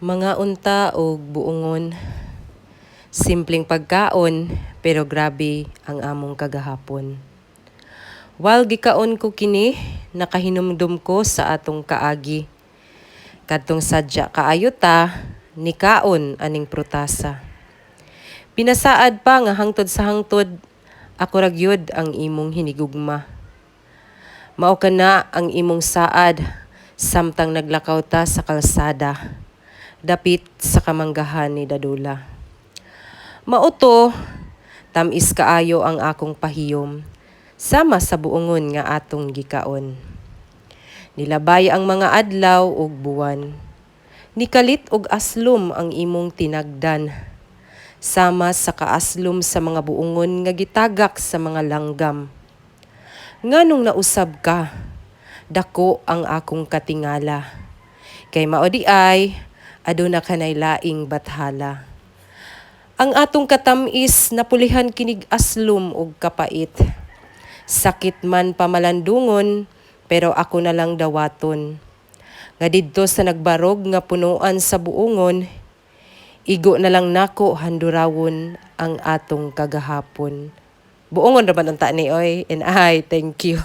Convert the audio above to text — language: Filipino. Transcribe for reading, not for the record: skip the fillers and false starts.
Mga unta o buongon, simpleng pagkaon pero grabe ang among kagahapon. While gikaon ko kini, nakahinumdum ko sa atong kaagi. Kadtong sadya kaayo ta, nikaon aning prutasa. Pinasaad pa nga hangtod sa hangtod, ako ragyod ang imong hinigugma. Mao kana ang imong saad, samtang naglakaw ta sa kalsada, dapit sa kamanggahan ni Dadula. Mauto, tamis kaayo ang akong pahiyom, sama sa buongon nga atong gikaon. Nilabay ang mga adlaw ug buwan. Nikalit og aslom ang imong tinagdan, sama sa kaaslom sa mga buongon nga gitagak sa mga langgam. Nganong nausab ka, dako ang akong katingala. Kay mao di ay, aduna kanay laing bathala. Ang atong katamis napulihan kinig aslom og kapait. Sakit man pamalandungon, pero ako na lang dawaton. Nga didto sa nagbarog nga punuan sa buongon, igo na lang nako handurawon ang atong kagahapon. Buongon ra man ang tani oy, and I thank you.